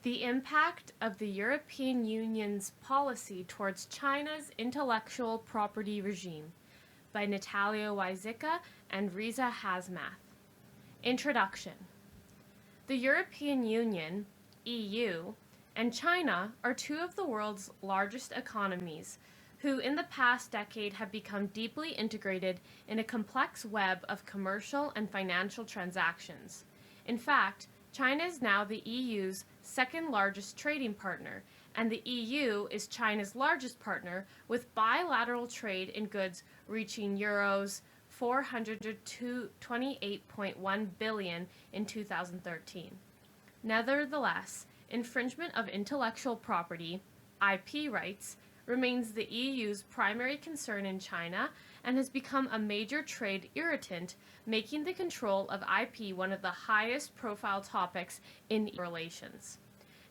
The Impact of the European Union's Policy Towards China's Intellectual Property Regime by Natalia Wyzicka and Riza Hazmath. Introduction. The European Union, EU, and China are two of the world's largest economies who in the past decade have become deeply integrated in a complex web of commercial and financial transactions. In fact, China is now the EU's second largest trading partner, and the EU is China's largest partner, with bilateral trade in goods reaching euros 428.1 billion in 2013. Nevertheless, infringement of intellectual property, IP rights, remains the EU's primary concern in China and has become a major trade irritant, making the control of IP one of the highest profile topics in relations.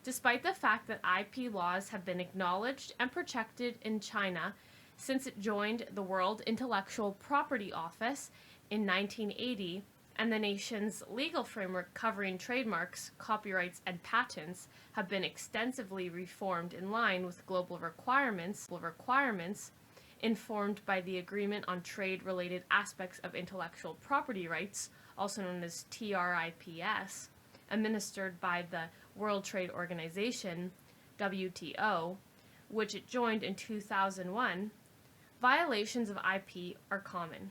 Despite the fact that IP laws have been acknowledged and protected in China since it joined the World Intellectual Property Office in 1980, and the nation's legal framework covering trademarks, copyrights, and patents have been extensively reformed in line with global requirements informed by the Agreement on Trade-Related Aspects of Intellectual Property Rights, also known as TRIPS, administered by the World Trade Organization, WTO, which it joined in 2001, violations of IP are common.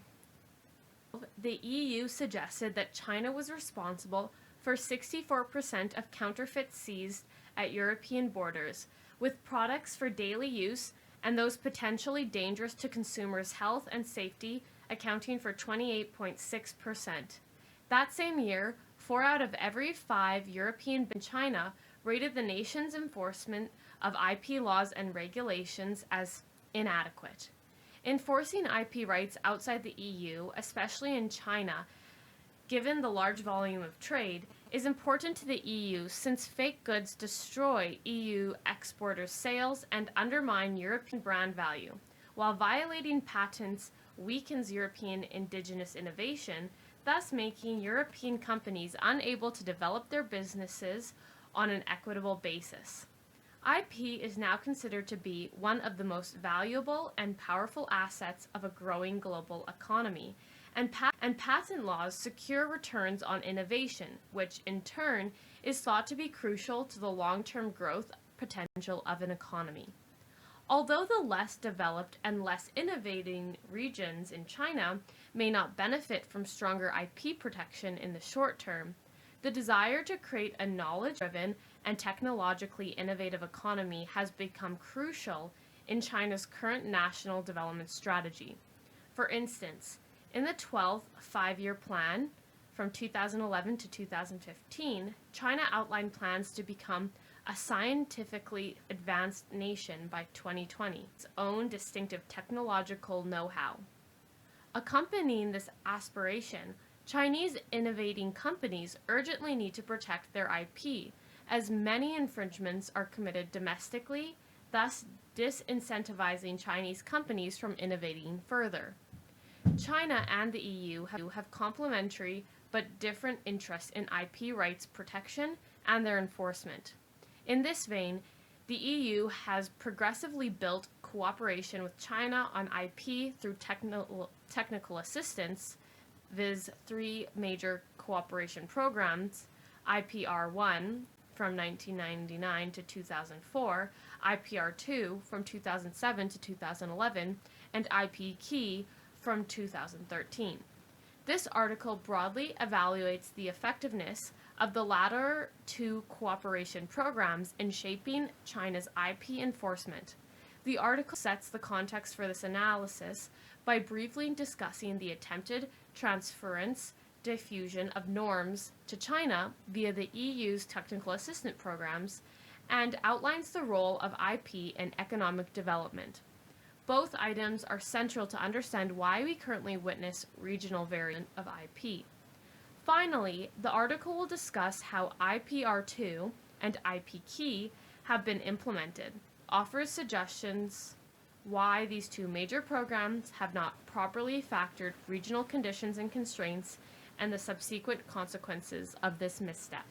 The EU suggested that China was responsible for 64% of counterfeits seized at European borders, with products for daily use and those potentially dangerous to consumers' health and safety accounting for 28.6%. That same year, 4 out of every 5 European in China rated the nation's enforcement of IP laws and regulations as inadequate. Enforcing IP rights outside the EU, especially in China, given the large volume of trade, is important to the EU since fake goods destroy EU exporters' sales and undermine European brand value, while violating patents weakens European indigenous innovation, thus making European companies unable to develop their businesses on an equitable basis. IP is now considered to be one of the most valuable and powerful assets of a growing global economy, and patent laws secure returns on innovation, which in turn is thought to be crucial to the long-term growth potential of an economy. Although the less developed and less innovating regions in China may not benefit from stronger IP protection in the short term, the desire to create a knowledge-driven and technologically innovative economy has become crucial in China's current national development strategy. For instance, in the 12th Five-Year Plan from 2011 to 2015, China outlined plans to become a scientifically advanced nation by 2020, its own distinctive technological know-how. Accompanying this aspiration, Chinese innovating companies urgently need to protect their IP, as many infringements are committed domestically, thus disincentivizing Chinese companies from innovating further. China and the EU have complementary but different interests in IP rights protection and their enforcement. In this vein, the EU has progressively built cooperation with China on IP through technical assistance, viz. 3 major cooperation programs: IPR1 from 1999 to 2004, IPR2 from 2007 to 2011, and IPKey from 2013. This article broadly evaluates the effectiveness of the latter 2 cooperation programs in shaping China's IP enforcement. The article sets the context for this analysis by briefly discussing the attempted transference diffusion of norms to China via the EU's technical assistance programs, and outlines the role of IP in economic development. Both items are central to understand why we currently witness regional variant of IP. Finally, the article will discuss how IPR2 and IPKey have been implemented, offers suggestions why these 2 major programs have not properly factored regional conditions and constraints, and the subsequent consequences of this misstep.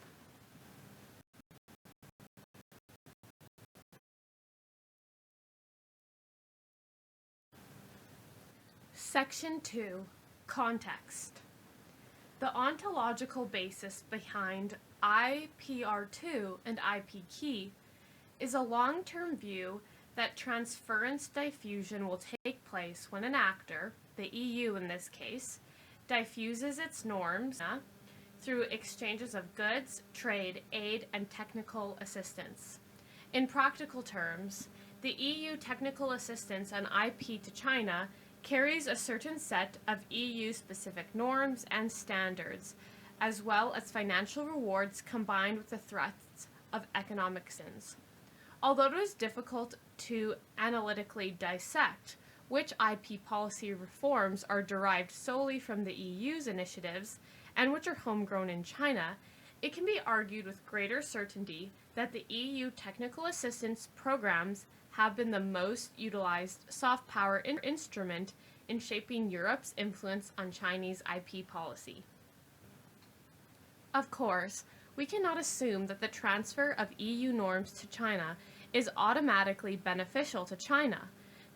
Section 2. Context. The ontological basis behind IPR2 and IP Key is a long-term view that transference diffusion will take place when an actor, the EU in this case, diffuses its norms through exchanges of goods, trade, aid, and technical assistance. In practical terms, the EU technical assistance on IP to China carries a certain set of EU-specific norms and standards, as well as financial rewards combined with the threats of economic sins. Although it is difficult to analytically dissect which IP policy reforms are derived solely from the EU's initiatives and which are homegrown in China, it can be argued with greater certainty that the EU technical assistance programs have been the most utilized soft power instrument in shaping Europe's influence on Chinese IP policy. Of course, we cannot assume that the transfer of EU norms to China is automatically beneficial to China.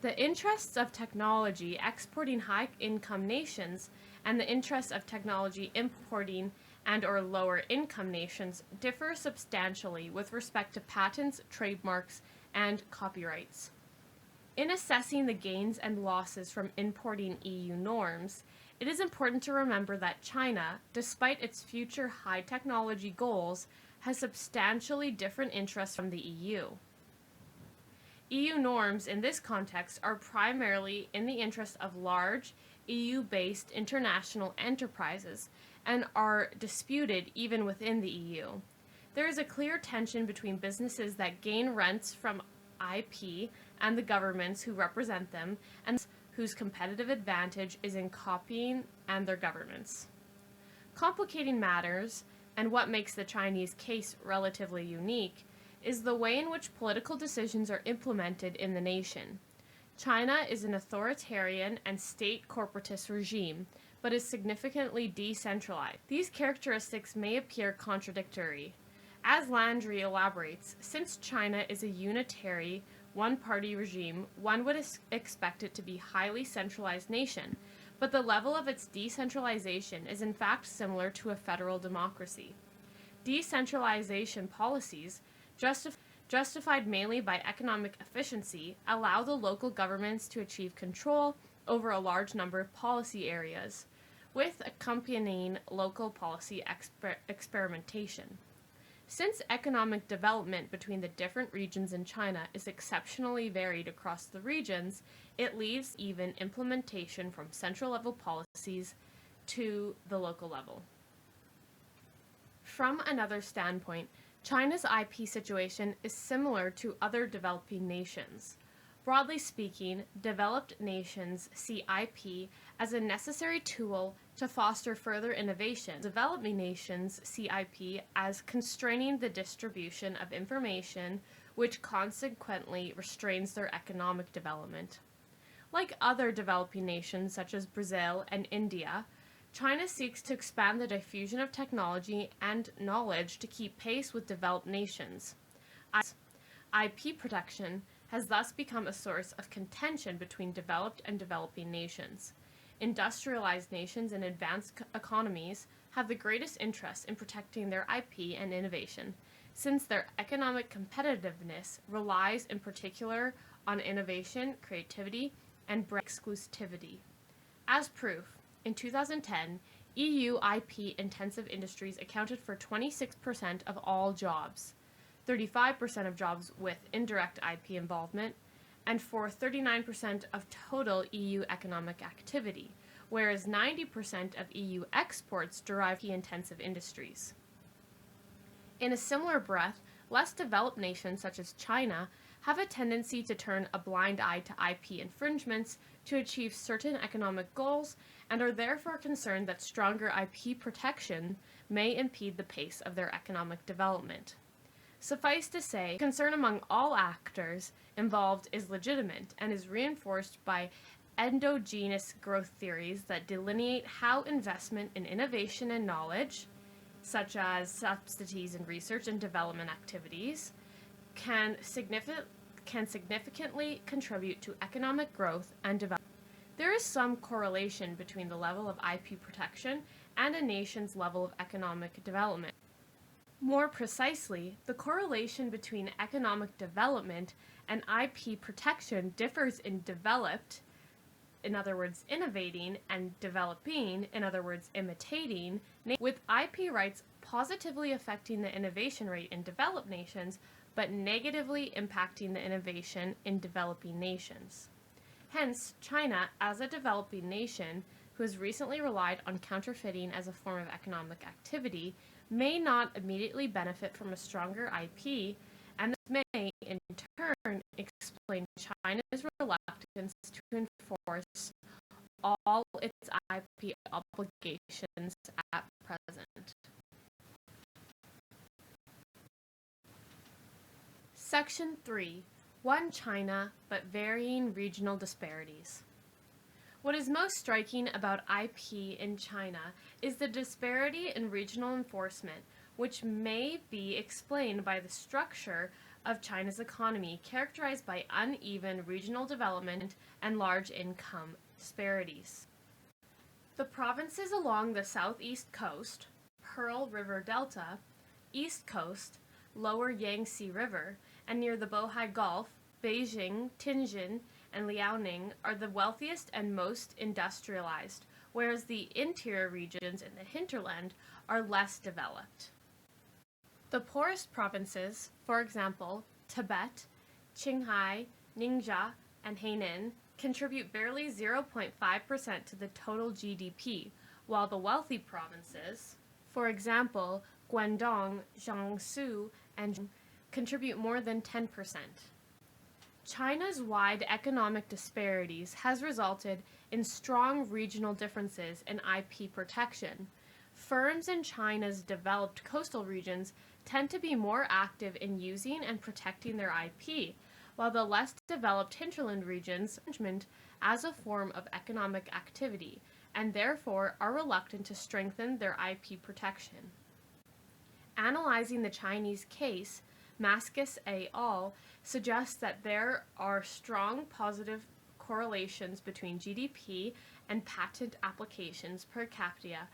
The interests of technology exporting high-income nations and the interests of technology importing and/or lower-income nations differ substantially with respect to patents, trademarks, and copyrights. In assessing the gains and losses from importing EU norms, it is important to remember that China, despite its future high-technology goals, has substantially different interests from the EU. EU norms in this context are primarily in the interest of large, EU-based international enterprises and are disputed even within the EU. There is a clear tension between businesses that gain rents from IP and the governments who represent them and whose competitive advantage is in copying and their governments. Complicating matters, and what makes the Chinese case relatively unique, is the way in which political decisions are implemented in the nation. China is an authoritarian and state corporatist regime, but is significantly decentralized. These characteristics may appear contradictory. As Landry elaborates, since China is a unitary, one-party regime, one would expect it to be a highly centralized nation, but the level of its decentralization is in fact similar to a federal democracy. Decentralization policies, justified mainly by economic efficiency, allow the local governments to achieve control over a large number of policy areas, with accompanying local policy experimentation. Since economic development between the different regions in China is exceptionally varied across the regions, it leaves even implementation from central level policies to the local level. From another standpoint, China's IP situation is similar to other developing nations. Broadly speaking, developed nations see IP as a necessary tool to foster further innovation. Developing nations see IP as constraining the distribution of information, which consequently restrains their economic development. Like other developing nations such as Brazil and India, China seeks to expand the diffusion of technology and knowledge to keep pace with developed nations. IP protection has thus become a source of contention between developed and developing nations. Industrialized nations and advanced economies have the greatest interest in protecting their IP and innovation, since their economic competitiveness relies in particular on innovation, creativity, and brand exclusivity. As proof, in 2010, EU IP-intensive industries accounted for 26% of all jobs, 35% of jobs with indirect IP involvement, and for 39% of total EU economic activity, whereas 90% of EU exports derive from IP-intensive industries. In a similar breath, less developed nations such as China have a tendency to turn a blind eye to IP infringements to achieve certain economic goals and are therefore concerned that stronger IP protection may impede the pace of their economic development. Suffice to say, concern among all actors involved is legitimate and is reinforced by endogenous growth theories that delineate how investment in innovation and knowledge, such as subsidies in research and development activities, can significantly contribute to economic growth and development. There is some correlation between the level of IP protection and a nation's level of economic development. More precisely, the correlation between economic development and IP protection differs in developed, in other words innovating, and developing, in other words imitating, with IP rights positively affecting the innovation rate in developed nations, but negatively impacting the innovation in developing nations. Hence, China, as a developing nation who has recently relied on counterfeiting as a form of economic activity, may not immediately benefit from a stronger IP, and this may, in turn, explain China's reluctance to enforce all its IP obligations at present. Section 3. One China, but varying regional disparities. What is most striking about IP in China is the disparity in regional enforcement, which may be explained by the structure of China's economy, characterized by uneven regional development and large income disparities. The provinces along the southeast coast, Pearl River Delta, east coast, lower Yangtze River, and near the Bohai Gulf, Beijing, Tianjin, and Liaoning are the wealthiest and most industrialized, whereas the interior regions in the hinterland are less developed. The poorest provinces, for example, Tibet, Qinghai, Ningxia, and Hainan, contribute barely 0.5% to the total GDP, while the wealthy provinces, for example, Guangdong, Jiangsu, and contribute more than 10%. China's wide economic disparities has resulted in strong regional differences in IP protection. Firms in China's developed coastal regions tend to be more active in using and protecting their IP, while the less developed hinterland regions management as a form of economic activity, and therefore are reluctant to strengthen their IP protection. Analyzing the Chinese case, Mascus et al. Suggests that there are strong positive correlations between GDP and patent applications per capita,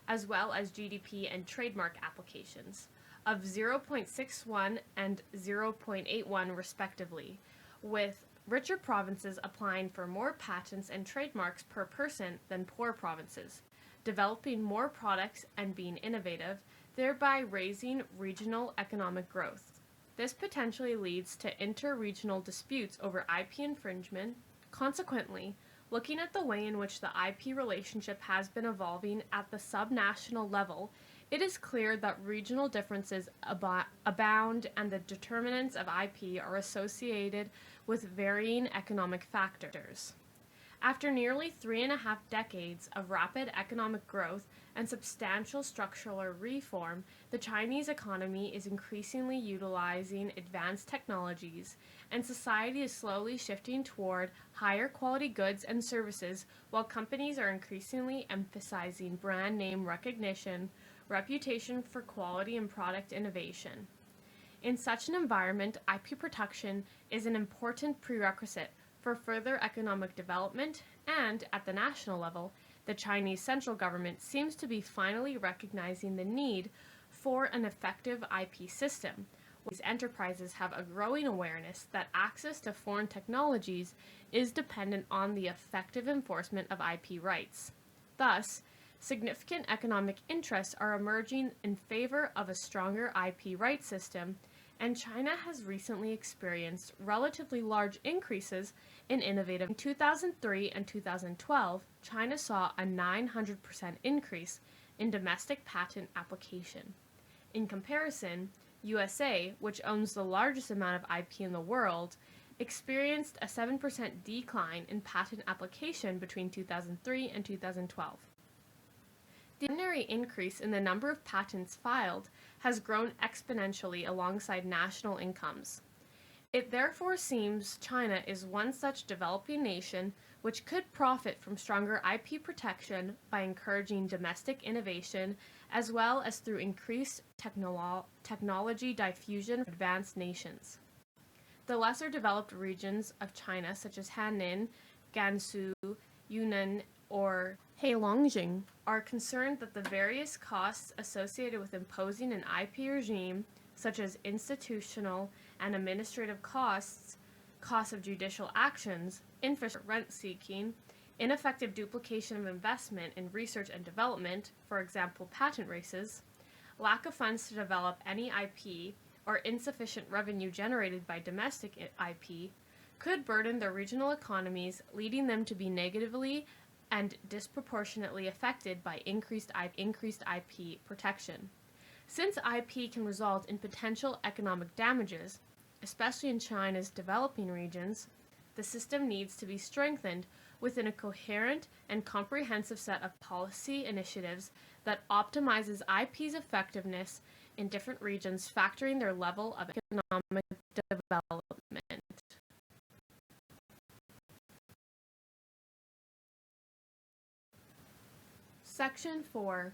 as well as GDP and trademark applications, of 0.61 and 0.81 respectively, with richer provinces applying for more patents and trademarks per person than poor provinces, developing more products and being innovative, thereby raising regional economic growth. This potentially leads to inter-regional disputes over IP infringement. Consequently, looking at the way in which the IP relationship has been evolving at the subnational level, it is clear that regional differences abound and the determinants of IP are associated with varying economic factors. After nearly 3.5 decades of rapid economic growth and substantial structural reform, the Chinese economy is increasingly utilizing advanced technologies, and society is slowly shifting toward higher quality goods and services, while companies are increasingly emphasizing brand name recognition, reputation for quality, and product innovation. In such an environment, IP protection is an important prerequisite for further economic development, and at the national level, the Chinese central government seems to be finally recognizing the need for an effective IP system. These enterprises have a growing awareness that access to foreign technologies is dependent on the effective enforcement of IP rights. Thus, significant economic interests are emerging in favor of a stronger IP rights system, and China has recently experienced relatively large increases in innovative. In 2003 and 2012, China saw a 900% increase in domestic patent application. In comparison, USA, which owns the largest amount of IP in the world, experienced a 7% decline in patent application between 2003 and 2012. The ordinary increase in the number of patents filed has grown exponentially alongside national incomes. It therefore seems China is one such developing nation which could profit from stronger IP protection by encouraging domestic innovation as well as through increased technology diffusion of advanced nations. The lesser developed regions of China, such as Hainan, Gansu, Yunnan, or Heilongjiang are concerned that the various costs associated with imposing an IP regime, such as institutional and administrative costs, costs of judicial actions, infrastructure rent-seeking, ineffective duplication of investment in research and development, for example patent races, lack of funds to develop any IP, or insufficient revenue generated by domestic IP, could burden their regional economies, leading them to be negatively and disproportionately affected by increased IP protection. Since IP can result in potential economic damages, especially in China's developing regions, the system needs to be strengthened within a coherent and comprehensive set of policy initiatives that optimizes IP's effectiveness in different regions, factoring their level of economic development. Section 4.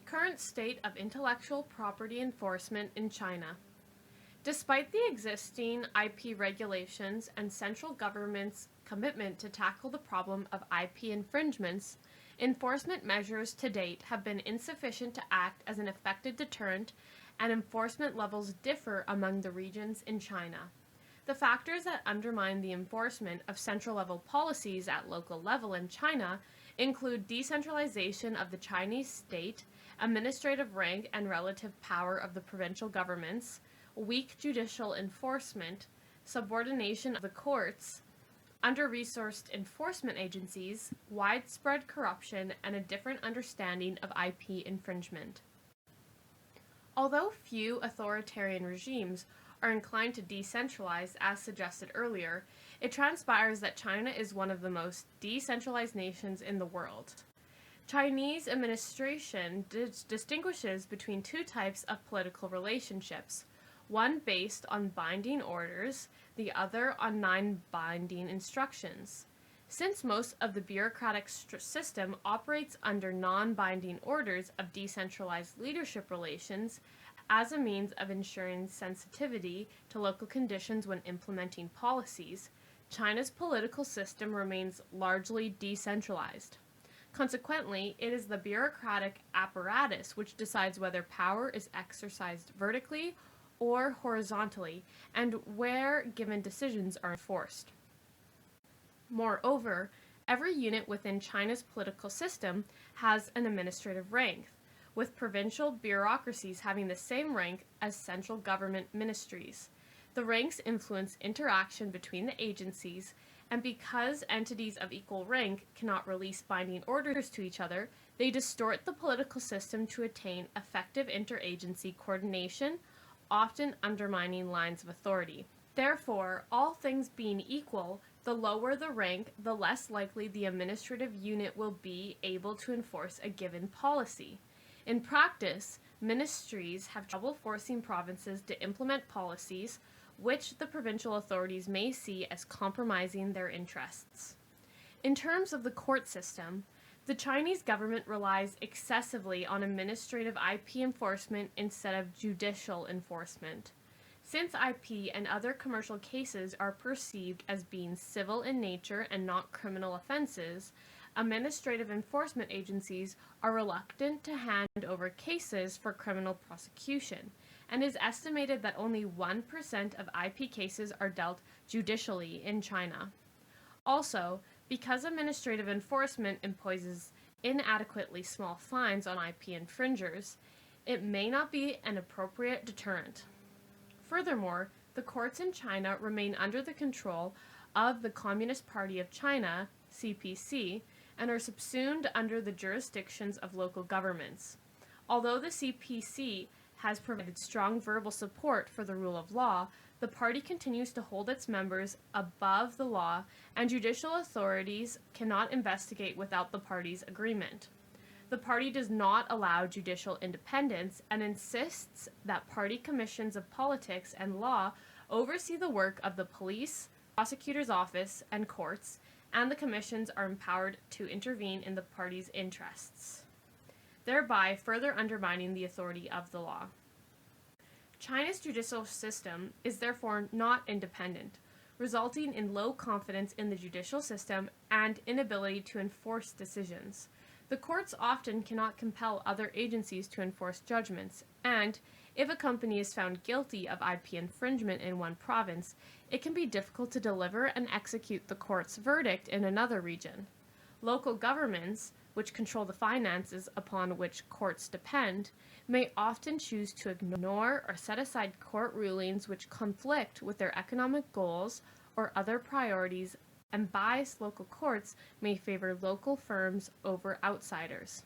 Current state of intellectual property enforcement in China. Despite the existing IP regulations and central government's commitment to tackle the problem of IP infringements, enforcement measures to date have been insufficient to act as an effective deterrent, and enforcement levels differ among the regions in China. The factors that undermine the enforcement of central-level policies at local level in China include decentralization of the Chinese state, administrative rank and relative power of the provincial governments, weak judicial enforcement, subordination of the courts, under-resourced enforcement agencies, widespread corruption, and a different understanding of IP infringement. Although few authoritarian regimes are inclined to decentralize, as suggested earlier, it transpires that China is one of the most decentralized nations in the world. Chinese administration distinguishes between two types of political relationships, one based on binding orders, the other on non-binding instructions. Since most of the bureaucratic system operates under non-binding orders of decentralized leadership relations as a means of ensuring sensitivity to local conditions when implementing policies, China's political system remains largely decentralized. Consequently, it is the bureaucratic apparatus which decides whether power is exercised vertically or horizontally, and where given decisions are enforced. Moreover, every unit within China's political system has an administrative rank, with provincial bureaucracies having the same rank as central government ministries. The ranks influence interaction between the agencies, and because entities of equal rank cannot release binding orders to each other, they distort the political system to attain effective interagency coordination, often undermining lines of authority. Therefore, all things being equal, the lower the rank, the less likely the administrative unit will be able to enforce a given policy. In practice, ministries have trouble forcing provinces to implement policies which the provincial authorities may see as compromising their interests. In terms of the court system, the Chinese government relies excessively on administrative IP enforcement instead of judicial enforcement. Since IP and other commercial cases are perceived as being civil in nature and not criminal offenses, administrative enforcement agencies are reluctant to hand over cases for criminal prosecution, and it is estimated that only 1% of IP cases are dealt judicially in China. Also, because administrative enforcement imposes inadequately small fines on IP infringers, it may not be an appropriate deterrent. Furthermore, the courts in China remain under the control of the Communist Party of China, CPC, and are subsumed under the jurisdictions of local governments. Although the CPC has provided strong verbal support for the rule of law, the party continues to hold its members above the law, and judicial authorities cannot investigate without the party's agreement. The party does not allow judicial independence and insists that party commissions of politics and law oversee the work of the police, prosecutor's office, and courts, and the commissions are empowered to intervene in the party's interests, thereby further undermining the authority of the law. China's judicial system is therefore not independent, resulting in low confidence in the judicial system and inability to enforce decisions. The courts often cannot compel other agencies to enforce judgments, and if a company is found guilty of IP infringement in one province, it can be difficult to deliver and execute the court's verdict in another region. Local governments, which control the finances upon which courts depend, may often choose to ignore or set aside court rulings which conflict with their economic goals or other priorities, and biased local courts may favor local firms over outsiders.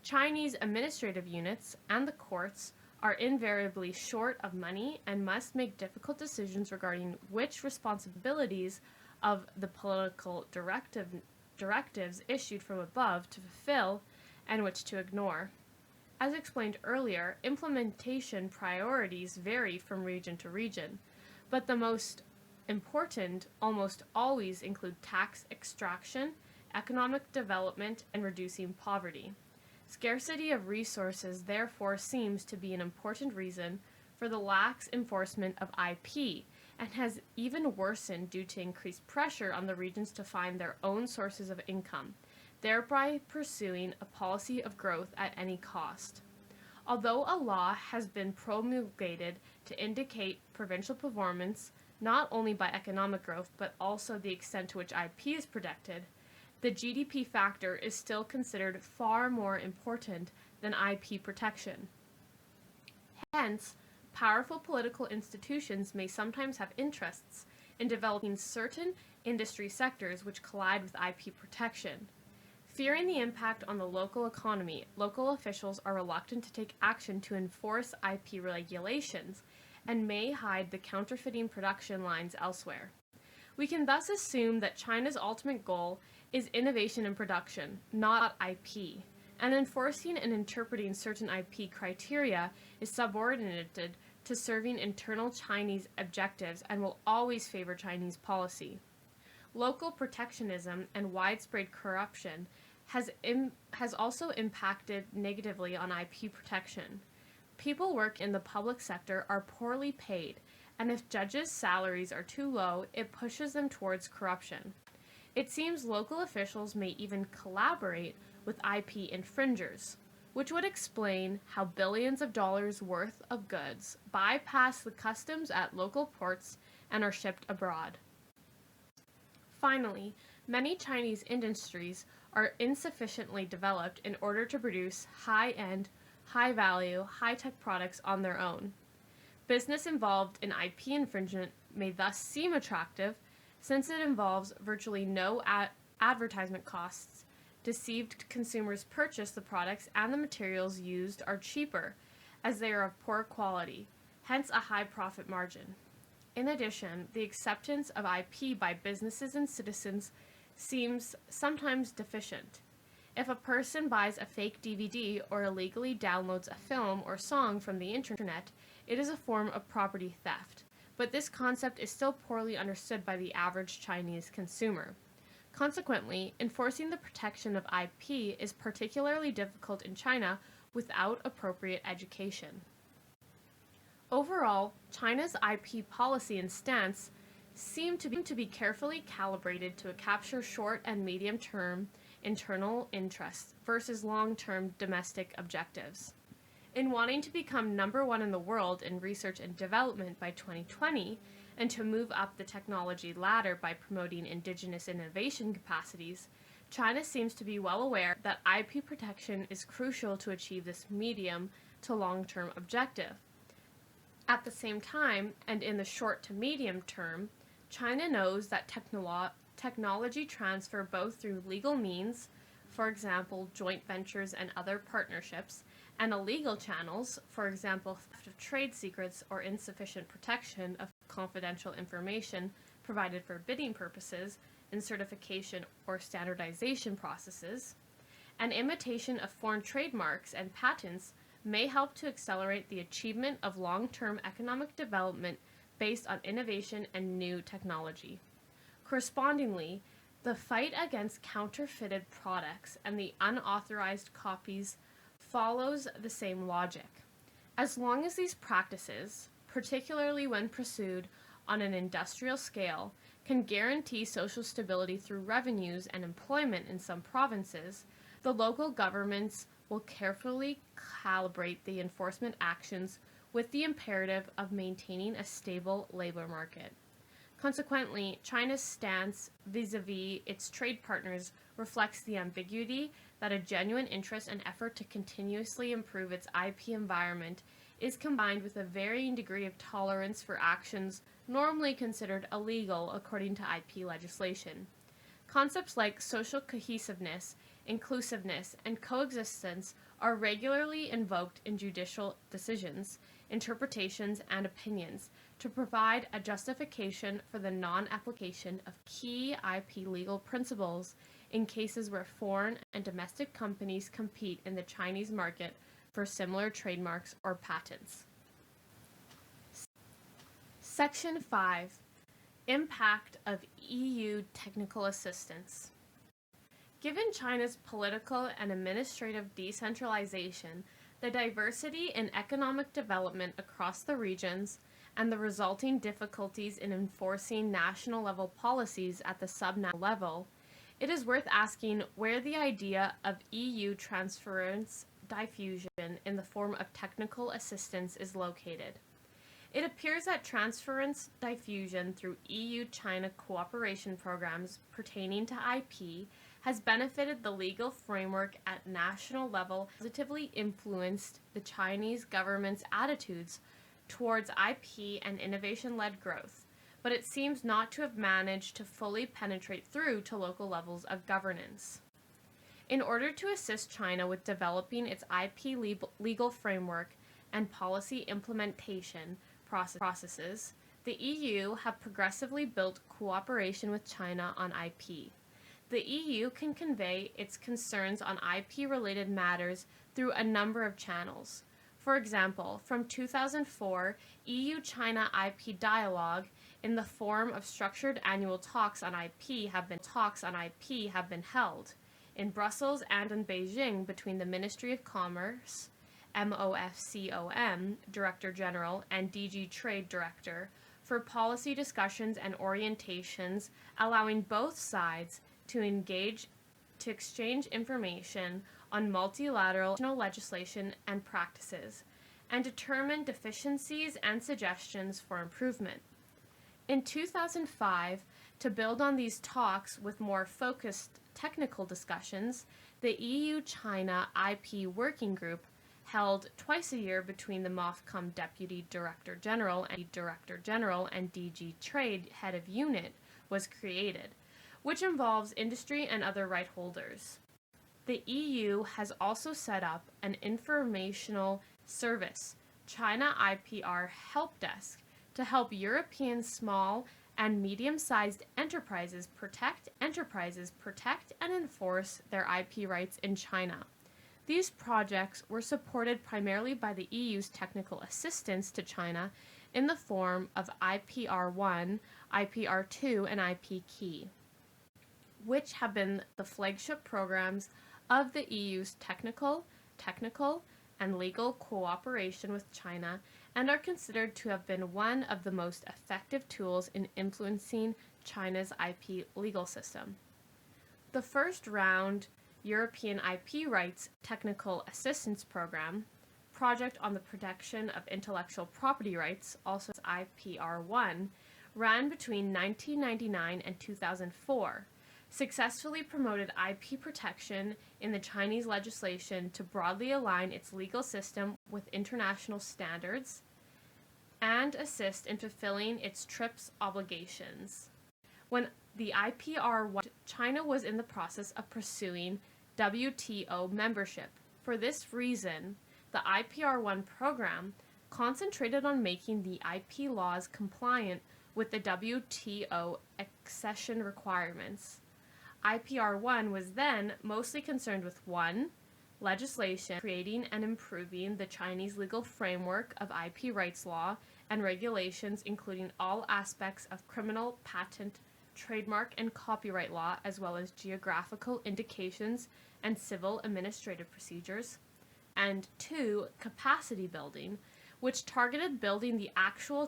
Chinese administrative units and the courts are invariably short of money and must make difficult decisions regarding which responsibilities of the political directives issued from above to fulfill and which to ignore. As explained earlier, implementation priorities vary from region to region, but the most important almost always include tax extraction, economic development, and reducing poverty. Scarcity of resources therefore seems to be an important reason for the lax enforcement of IP, and has even worsened due to increased pressure on the regions to find their own sources of income, thereby pursuing a policy of growth at any cost. Although a law has been promulgated to indicate provincial performance, not only by economic growth but also the extent to which IP is protected, the GDP factor is still considered far more important than IP protection. Hence, powerful political institutions may sometimes have interests in developing certain industry sectors which collide with IP protection. Fearing the impact on the local economy, local officials are reluctant to take action to enforce IP regulations and may hide the counterfeiting production lines elsewhere. We can thus assume that China's ultimate goal is innovation in production, not IP, and enforcing and interpreting certain IP criteria is subordinated to serving internal Chinese objectives and will always favor Chinese policy. Local protectionism and widespread corruption has also impacted negatively on IP protection. People work in the public sector are poorly paid, and if judges' salaries are too low, it pushes them towards corruption. It seems local officials may even collaborate with IP infringers, which would explain how billions of dollars worth of goods bypass the customs at local ports and are shipped abroad. Finally, many Chinese industries are insufficiently developed in order to produce high-end, high-value, high-tech products on their own. Business involved in IP infringement may thus seem attractive, since it involves virtually no advertisement costs. Deceived consumers purchase the products and the materials used are cheaper, as they are of poor quality, hence a high profit margin. In addition, the acceptance of IP by businesses and citizens seems sometimes deficient. If a person buys a fake DVD or illegally downloads a film or song from the internet, it is a form of property theft, but this concept is still poorly understood by the average Chinese consumer. Consequently, enforcing the protection of IP is particularly difficult in China without appropriate education. Overall, China's IP policy and stance seem to be carefully calibrated to capture short and medium-term internal interests versus long-term domestic objectives. In wanting to become #1 in the world in research and development by 2020, and to move up the technology ladder by promoting indigenous innovation capacities, China seems to be well aware that IP protection is crucial to achieve this medium to long-term objective. At the same time, and in the short to medium term, China knows that technology transfer both through legal means, for example, joint ventures and other partnerships, and illegal channels, for example, theft of trade secrets or insufficient protection of confidential information provided for bidding purposes in certification or standardization processes, and imitation of foreign trademarks and patents may help to accelerate the achievement of long-term economic development based on innovation and new technology. Correspondingly, the fight against counterfeited products and the unauthorized copies follows the same logic. As long as these practices, particularly when pursued on an industrial scale, can guarantee social stability through revenues and employment in some provinces, the local governments will carefully calibrate the enforcement actions with the imperative of maintaining a stable labor market. Consequently, China's stance vis-a-vis its trade partners reflects the ambiguity that a genuine interest and effort to continuously improve its IP environment is combined with a varying degree of tolerance for actions normally considered illegal according to IP legislation. Concepts like social cohesiveness, inclusiveness, and coexistence are regularly invoked in judicial decisions, interpretations, and opinions to provide a justification for the non-application of key IP legal principles in cases where foreign and domestic companies compete in the Chinese market for similar trademarks or patents. Section 5. Impact of EU technical assistance. Given China's political and administrative decentralization, the diversity in economic development across the regions, and the resulting difficulties in enforcing national-level policies at the sub-national level, it is worth asking where the idea of EU transference diffusion in the form of technical assistance is located. It appears that transference diffusion through EU-China cooperation programs pertaining to IP has benefited the legal framework at national level, positively influenced the Chinese government's attitudes towards IP and innovation-led growth, but it seems not to have managed to fully penetrate through to local levels of governance. In order to assist China with developing its IP legal framework and policy implementation processes, the EU have progressively built cooperation with China on IP. The EU can convey its concerns on IP-related matters through a number of channels. For example, from 2004, EU-China IP dialogue in the form of structured annual talks on IP have been held in Brussels and in Beijing between the Ministry of Commerce, MOFCOM, Director General, and DG Trade Director for policy discussions and orientations, allowing both sides to exchange information on multilateral legislation and practices, and determine deficiencies and suggestions for improvement. In 2005, to build on these talks with more focused technical discussions, the EU-China IP Working Group, held twice a year between the MOFCOM Deputy Director General and DG Trade Head of Unit, was created, which involves industry and other right holders. The EU has also set up an informational service, China IPR Help Desk, to help European small and medium-sized enterprises protect and enforce their IP rights in China. These projects were supported primarily by the EU's technical assistance to China in the form of IPR1, IPR2, and IP Key, which have been the flagship programs of the EU's technical, and legal cooperation with China, and are considered to have been one of the most effective tools in influencing China's IP legal system. The first round European IP Rights Technical Assistance Program, Project on the Protection of Intellectual Property Rights, also as IPR1, ran between 1999 and 2004, successfully promoted IP protection in the Chinese legislation to broadly align its legal system with international standards, and assist in fulfilling its TRIPS obligations. When the IPR1, China was in the process of pursuing WTO membership. For this reason, the IPR1 program concentrated on making the IP laws compliant with the WTO accession requirements. IPR1 was then mostly concerned with 1. Legislation creating and improving the Chinese legal framework of IP rights law and regulations, including all aspects of criminal, patent, trademark, and copyright law, as well as geographical indications and civil administrative procedures. And 2. Capacity building, which targeted building the actual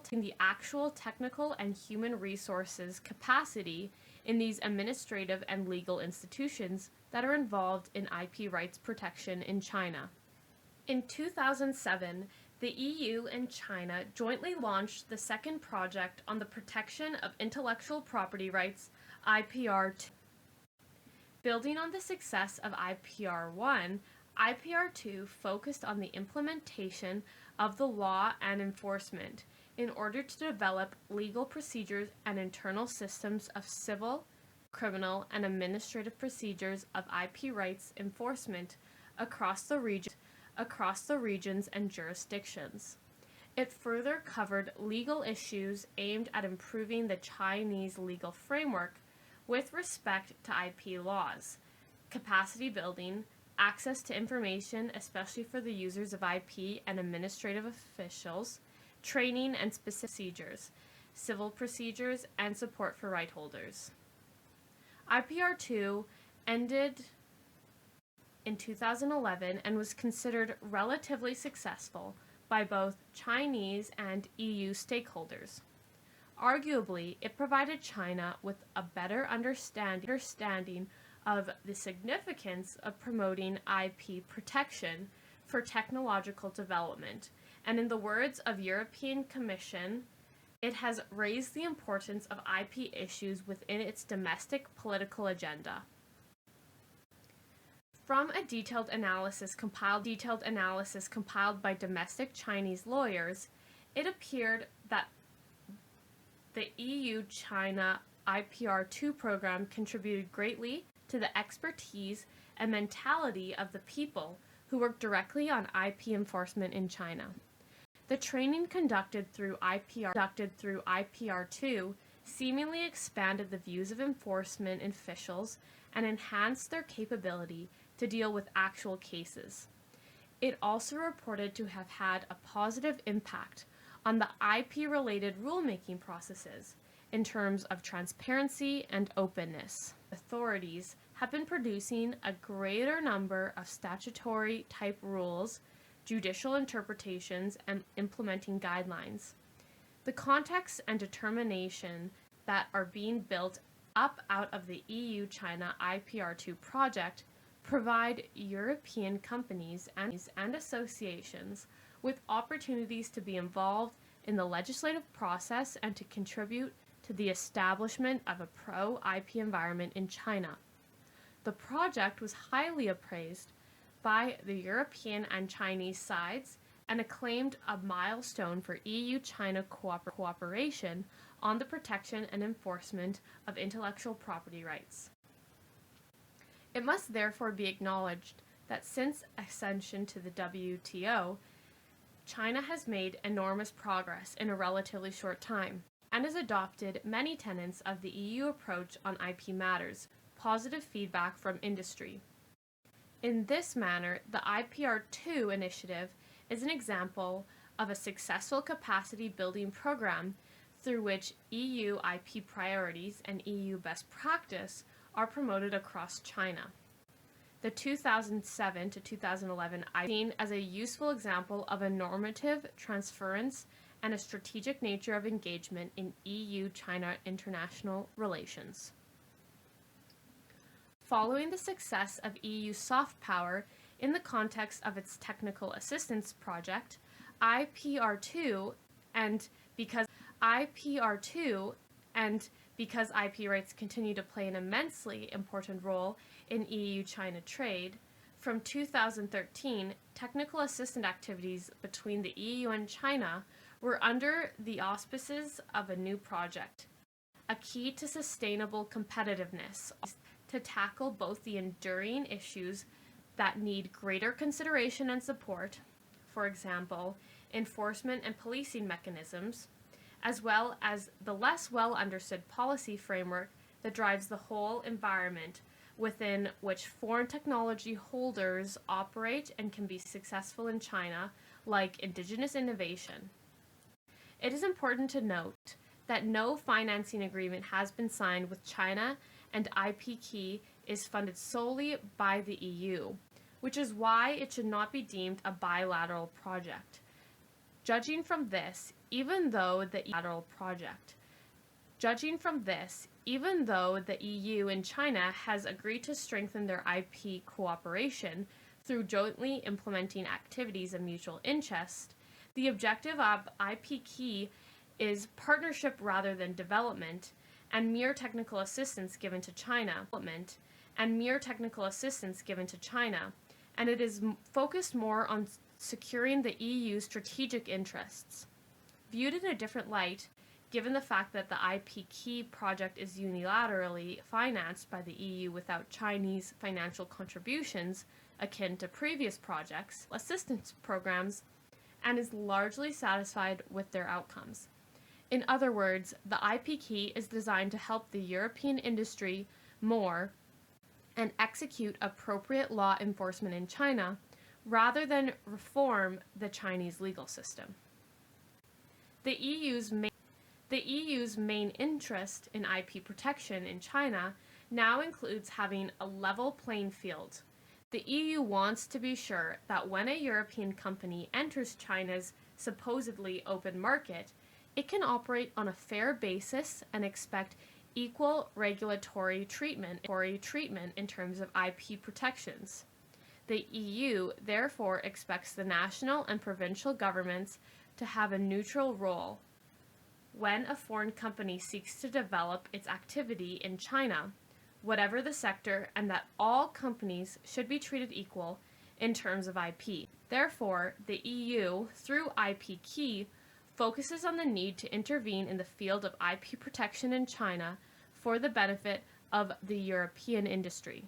technical and human resources capacity in these administrative and legal institutions that are involved in IP rights protection in China. In 2007, the EU and China jointly launched the second project on the protection of intellectual property rights, IPR2. Building on the success of IPR1, IPR2 focused on the implementation of the law and enforcement in order to develop legal procedures and internal systems of civil, criminal, and administrative procedures of IP rights enforcement across the regions and jurisdictions. It further covered legal issues aimed at improving the Chinese legal framework with respect to IP laws, capacity building, access to information, especially for the users of IP and administrative officials, training and specific procedures, civil procedures, and support for right holders. IPR2 ended in 2011 and was considered relatively successful by both Chinese and EU stakeholders. Arguably, it provided China with a better understanding of the significance of promoting IP protection for technological development, and in the words of European Commission, it has raised the importance of IP issues within its domestic political agenda. From a detailed analysis compiled by domestic Chinese lawyers, it appeared that the EU-China IPR2 program contributed greatly to the expertise and mentality of the people who work directly on IP enforcement in China. The training conducted through IPR2 seemingly expanded the views of enforcement officials and enhanced their capability to deal with actual cases. It also reported to have had a positive impact on the IP-related rulemaking processes in terms of transparency and openness. Authorities have been producing a greater number of statutory-type rules, judicial interpretations, and implementing guidelines. The context and determination that are being built up out of the EU-China IPR2 project provide European companies and associations with opportunities to be involved in the legislative process and to contribute to the establishment of a pro-IP environment in China. The project was highly appraised by the European and Chinese sides and acclaimed a milestone for EU-China cooperation on the protection and enforcement of intellectual property rights. It must therefore be acknowledged that since accession to the WTO, China has made enormous progress in a relatively short time and has adopted many tenets of the EU approach on IP matters, positive feedback from industry. In this manner, the IPR2 initiative is an example of a successful capacity building program through which EU IP priorities and EU best practice are promoted across China. The 2007 to 2011 IP seen as a useful example of a normative transference and a strategic nature of engagement in EU-China international relations. Following the success of EU soft power in the context of its technical assistance project, IPR2 and because IP rights continue to play an immensely important role in EU-China trade, from 2013, technical assistance activities between the EU and China were under the auspices of a new project, a key to sustainable competitiveness, to tackle both the enduring issues that need greater consideration and support, for example, enforcement and policing mechanisms, as well as the less well understood policy framework that drives the whole environment within which foreign technology holders operate and can be successful in China, like indigenous innovation. It is important to note that no financing agreement has been signed with China, and IPKey is funded solely by the EU, which is why it should not be deemed a bilateral project. Judging from this, even though the EU and China has agreed to strengthen their IP cooperation through jointly implementing activities of mutual interest, the objective of IPKey is partnership rather than development, and mere technical assistance given to China, and it is focused more on securing the EU's strategic interests. Viewed in a different light, given the fact that the IPKey project is unilaterally financed by the EU without Chinese financial contributions akin to previous projects, assistance programs, and is largely satisfied with their outcomes. In other words, the IPKey is designed to help the European industry more and execute appropriate law enforcement in China rather than reform the Chinese legal system. The EU's main interest in IP protection in China now includes having a level playing field. The EU wants to be sure that when a European company enters China's supposedly open market, it can operate on a fair basis and expect equal regulatory treatment in terms of IP protections. The EU therefore expects the national and provincial governments to have a neutral role when a foreign company seeks to develop its activity in China, whatever the sector, and that all companies should be treated equal in terms of IP. Therefore, the EU, through IPKey, focuses on the need to intervene in the field of IP protection in China for the benefit of the European industry.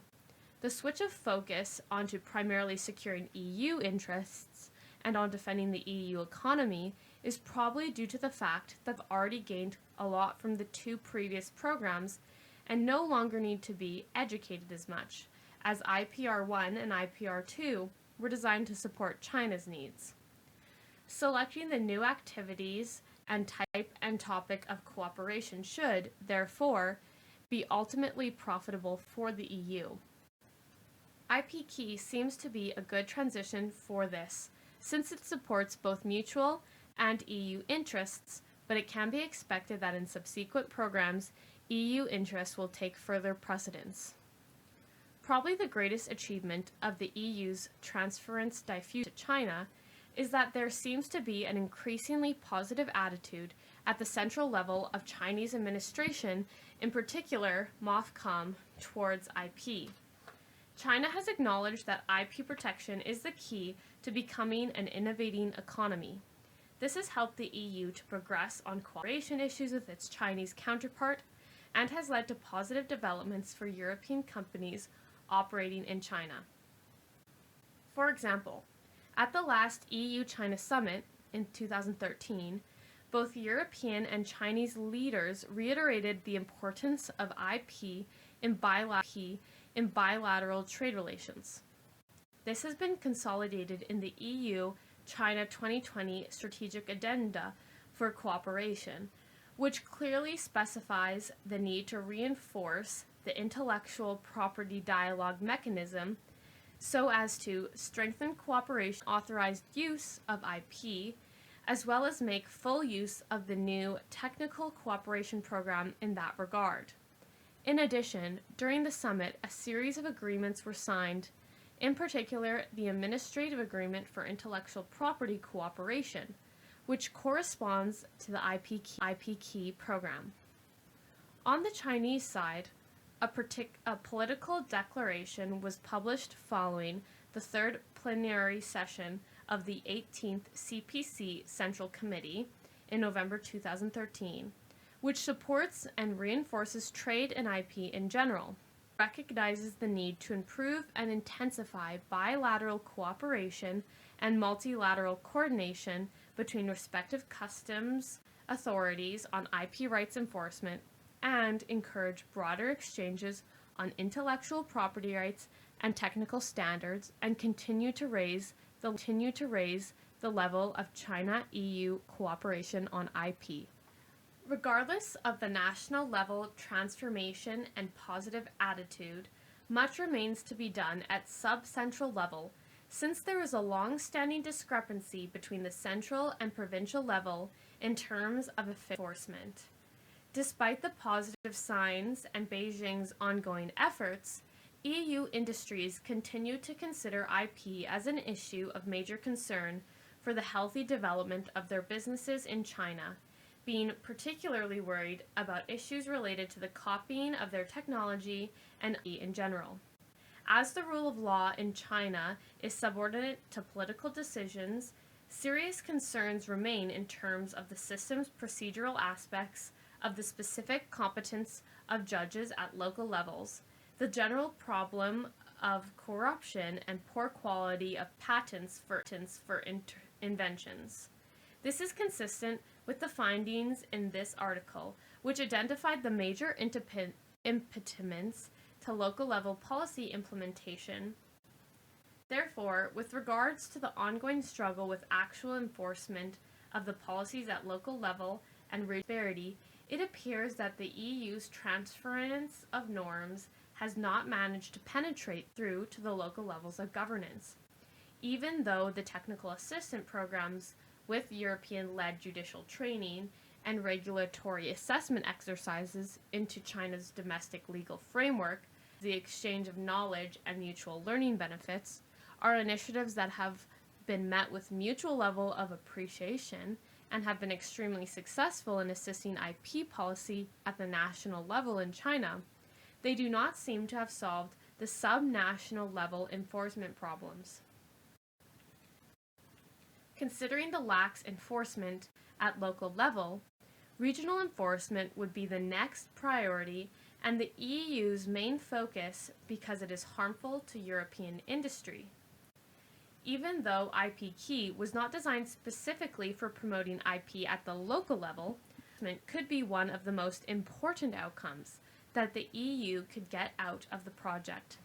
The switch of focus onto primarily securing EU interests and on defending the EU economy is probably due to the fact that they've already gained a lot from the two previous programs and no longer need to be educated as much, as IPR1 and IPR2 were designed to support China's needs. Selecting the new activities and type and topic of cooperation should, therefore, be ultimately profitable for the EU. IPKey seems to be a good transition for this, since it supports both mutual and EU interests, but it can be expected that in subsequent programs, EU interests will take further precedence. Probably the greatest achievement of the EU's transference diffusion to China is that there seems to be an increasingly positive attitude at the central level of Chinese administration, in particular MOFCOM, towards IP. China has acknowledged that IP protection is the key to becoming an innovating economy. This has helped the EU to progress on cooperation issues with its Chinese counterpart and has led to positive developments for European companies operating in China. For example, at the last EU-China summit in 2013, both European and Chinese leaders reiterated the importance of IP in bilateral trade relations. This has been consolidated in the EU-China 2020 Strategic Agenda for Cooperation, which clearly specifies the need to reinforce the intellectual property dialogue mechanism so as to strengthen cooperation, authorized use of IP, as well as make full use of the new technical cooperation program in that regard. In addition, during the summit, a series of agreements were signed, in particular the Administrative Agreement for Intellectual Property Cooperation, which corresponds to the IPKey program. On the Chinese side, a political declaration was published following the third plenary session of the 18th CPC Central Committee in November 2013, which supports and reinforces trade and IP in general, recognizes the need to improve and intensify bilateral cooperation and multilateral coordination between respective customs authorities on IP rights enforcement, and encourage broader exchanges on intellectual property rights and technical standards, and continue to raise the level of China-EU cooperation on IP. Regardless of the national level transformation and positive attitude, much remains to be done at sub-central level since there is a long-standing discrepancy between the central and provincial level in terms of enforcement. Despite the positive signs and Beijing's ongoing efforts, EU industries continue to consider IP as an issue of major concern for the healthy development of their businesses in China, being particularly worried about issues related to the copying of their technology and IP in general. As the rule of law in China is subordinate to political decisions, serious concerns remain in terms of the system's procedural aspects, of the specific competence of judges at local levels, the general problem of corruption, and poor quality of patents for inventions. This is consistent with the findings in this article, which identified the major impediments to local level policy implementation. Therefore, with regards to the ongoing struggle with actual enforcement of the policies at local level and disparity, it appears that the EU's transference of norms has not managed to penetrate through to the local levels of governance. Even though the technical assistant programs with European-led judicial training and regulatory assessment exercises into China's domestic legal framework, the exchange of knowledge and mutual learning benefits, are initiatives that have been met with mutual level of appreciation and have been extremely successful in assisting IP policy at the national level in China, they do not seem to have solved the sub-national level enforcement problems. Considering the lax enforcement at local level, regional enforcement would be the next priority and the EU's main focus because it is harmful to European industry. Even though IPKey was not designed specifically for promoting IP at the local level, it could be one of the most important outcomes that the EU could get out of the project.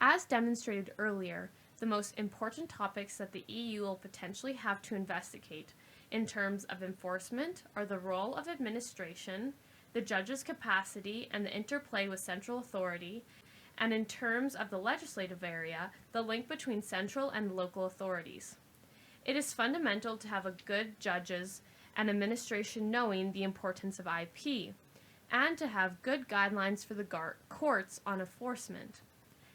As demonstrated earlier, the most important topics that the EU will potentially have to investigate in terms of enforcement are the role of administration, the judge's capacity and the interplay with central authority, and in terms of the legislative area, the link between central and local authorities. It is fundamental to have a good judges and administration knowing the importance of IP, and to have good guidelines for the courts on enforcement.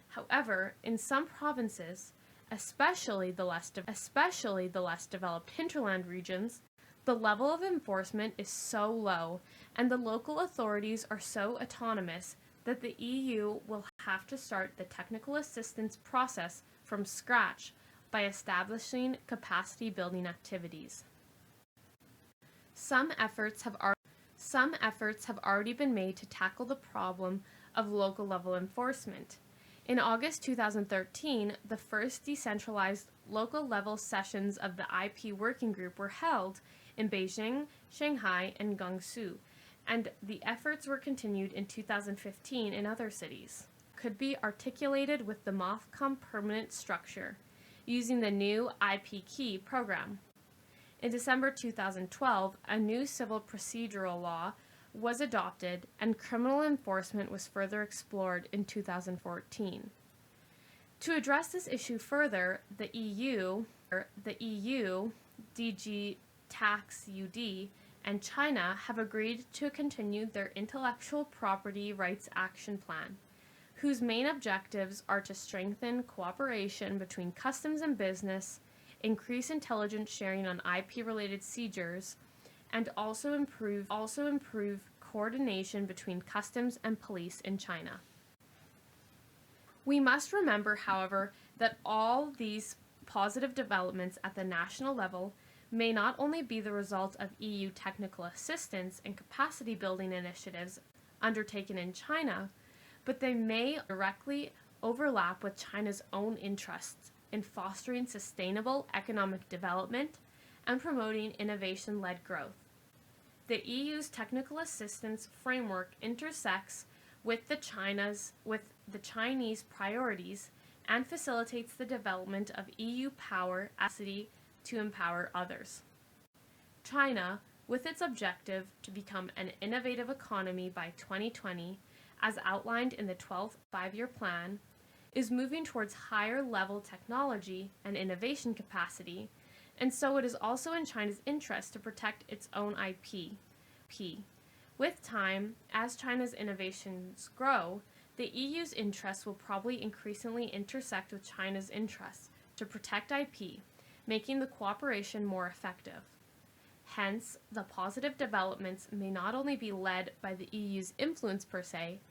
However, in some provinces, especially the less developed hinterland regions, the level of enforcement is so low and the local authorities are so autonomous that the EU will have to start the technical assistance process from scratch by establishing capacity building activities. Some efforts have already been made to tackle the problem of local level enforcement. In August 2013, the first decentralized local level sessions of the IP Working Group were held in Beijing, Shanghai, and Guangzhou, and the efforts were continued in 2015 in other cities. Could be articulated with the MOFCOM permanent structure, using the new IPKey program. In December 2012, a new civil procedural law was adopted and criminal enforcement was further explored in 2014. To address this issue further, the EU, DG Tax UD, and China have agreed to continue their intellectual property rights action plan, whose main objectives are to strengthen cooperation between customs and business, increase intelligence sharing on IP-related seizures, and also improve coordination between customs and police in China. We must remember, however, that all these positive developments at the national level may not only be the result of EU technical assistance and capacity building initiatives undertaken in China, but they may directly overlap with China's own interests in fostering sustainable economic development and promoting innovation-led growth. The EU's technical assistance framework intersects with the Chinese priorities and facilitates the development of EU power capacity to empower others. China, with its objective to become an innovative economy by 2020, as outlined in the 12th Five-Year Plan, is moving towards higher level technology and innovation capacity, and so it is also in China's interest to protect its own IP. With time, as China's innovations grow, the EU's interests will probably increasingly intersect with China's interests to protect IP, making the cooperation more effective. Hence, the positive developments may not only be led by the EU's influence per se,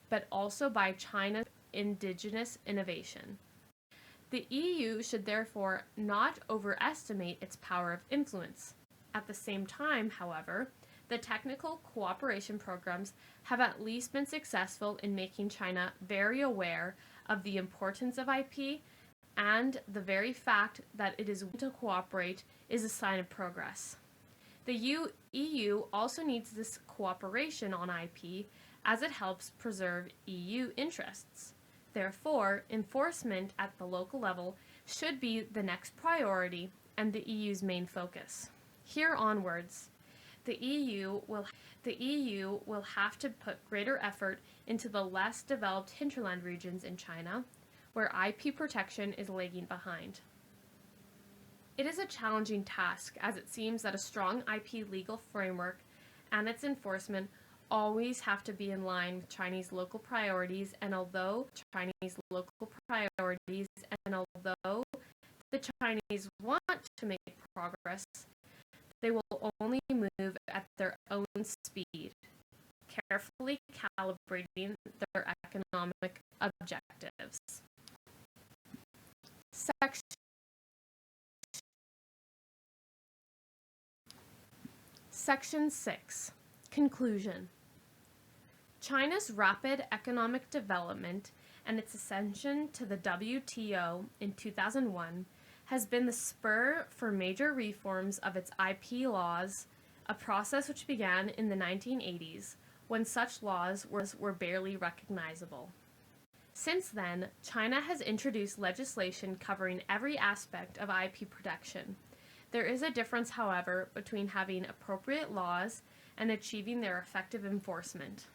but also by China's indigenous innovation. The EU should therefore not overestimate its power of influence. At the same time, however, the technical cooperation programs have at least been successful in making China very aware of the importance of IP, and the very fact that it is willing to cooperate is a sign of progress. The EU also needs this cooperation on IP as it helps preserve EU interests. Therefore, enforcement at the local level should be the next priority and the EU's main focus. Here onwards, the EU will have to put greater effort into the less developed hinterland regions in China, where IP protection is lagging behind. It is a challenging task, as it seems that a strong IP legal framework and its enforcement always have to be in line with Chinese local priorities, and although the Chinese want to make progress, they will only move at their own speed, carefully calibrating their economic objectives. Section 6. Conclusion. China's rapid economic development and its ascension to the WTO in 2001 has been the spur for major reforms of its IP laws, a process which began in the 1980s, when such laws were barely recognizable. Since then, China has introduced legislation covering every aspect of IP protection. There is a difference, however, between having appropriate laws and achieving their effective enforcement.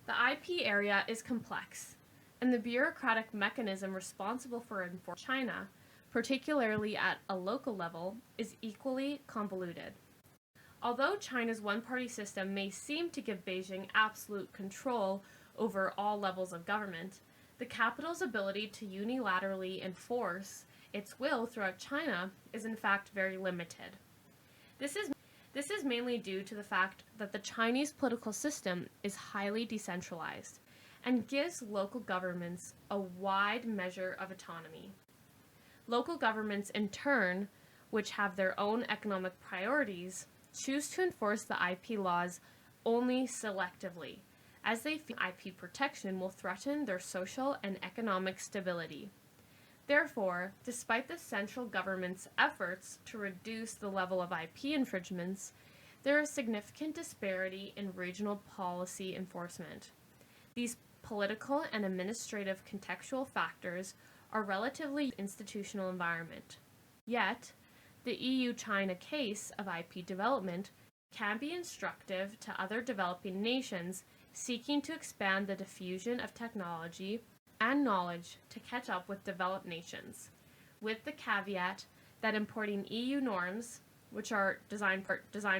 The IP area is complex, and the bureaucratic mechanism responsible for enforcing China, particularly at a local level, is equally convoluted. Although China's one-party system may seem to give Beijing absolute control over all levels of government, the capital's ability to unilaterally enforce its will throughout China is in fact very limited. This is mainly due to the fact that the Chinese political system is highly decentralized and gives local governments a wide measure of autonomy. Local governments, in turn, which have their own economic priorities, choose to enforce the IP laws only selectively, as they feel IP protection will threaten their social and economic stability. Therefore, despite the central government's efforts to reduce the level of IP infringements, there is significant disparity in regional policy enforcement. These political and administrative contextual factors are relatively institutional environment. Yet, the EU-China case of IP development can be instructive to other developing nations seeking to expand the diffusion of technology and knowledge to catch up with developed nations, with the caveat that importing EU norms, which are designed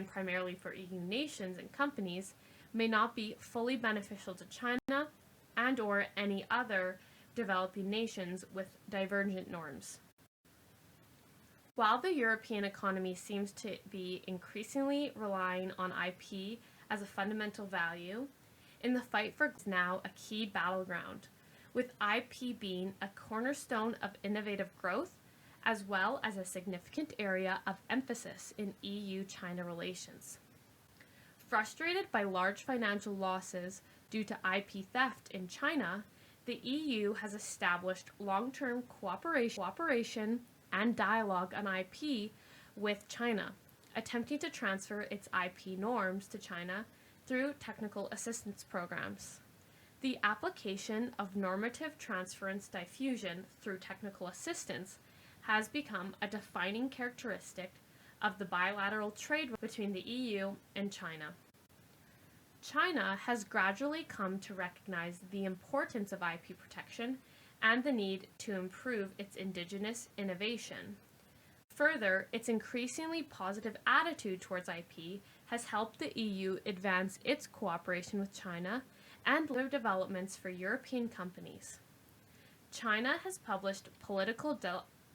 primarily for EU nations and companies, may not be fully beneficial to China and/or any other developing nations with divergent norms. While the European economy seems to be increasingly relying on IP as a fundamental value, in the fight for is now a key battleground, with IP being a cornerstone of innovative growth as well as a significant area of emphasis in EU-China relations. Frustrated by large financial losses due to IP theft in China, the EU has established long-term cooperation and dialogue on IP with China, attempting to transfer its IP norms to China through technical assistance programs. The application of normative transference diffusion through technical assistance has become a defining characteristic of the bilateral trade between the EU and China. China has gradually come to recognize the importance of IP protection and the need to improve its indigenous innovation. Further, its increasingly positive attitude towards IP has helped the EU advance its cooperation with China and other developments for European companies. China has published political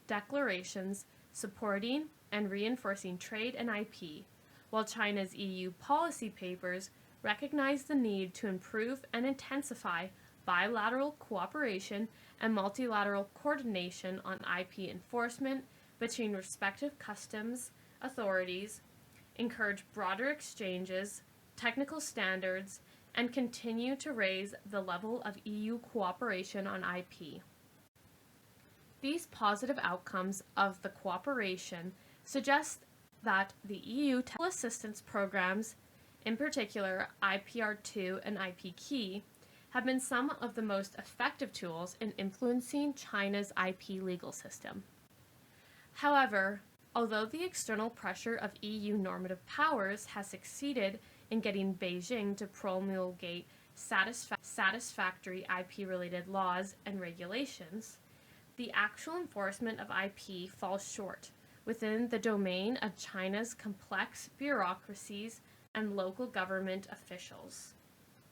declarations supporting and reinforcing trade and IP, while China's EU policy papers recognize the need to improve and intensify bilateral cooperation and multilateral coordination on IP enforcement between respective customs authorities, encourage broader exchanges, technical standards, and continue to raise the level of EU cooperation on IP. These positive outcomes of the cooperation suggest that the EU technical assistance programs, in particular IPR2 and IPKey, have been some of the most effective tools in influencing China's IP legal system. However, although the external pressure of EU normative powers has succeeded in getting Beijing to promulgate satisfactory IP-related laws and regulations, the actual enforcement of IP falls short within the domain of China's complex bureaucracies and local government officials.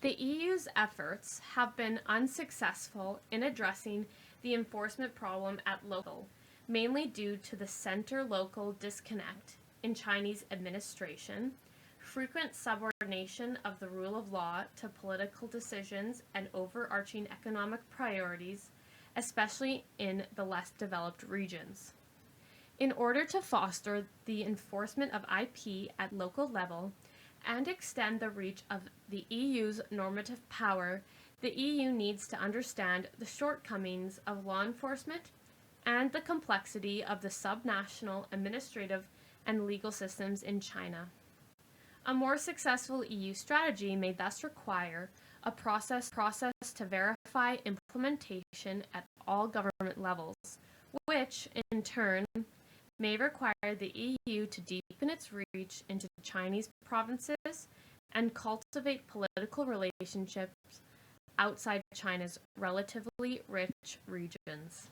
The EU's efforts have been unsuccessful in addressing the enforcement problem at local, mainly due to the center-local disconnect in Chinese administration, frequent subordination of the rule of law to political decisions and overarching economic priorities, especially in the less developed regions. In order to foster the enforcement of IP at local level and extend the reach of the EU's normative power, the EU needs to understand the shortcomings of law enforcement and the complexity of the subnational administrative and legal systems in China. A more successful EU strategy may thus require a process to verify implementation at all government levels, which, in turn, may require the EU to deepen its reach into Chinese provinces and cultivate political relationships outside China's relatively rich regions.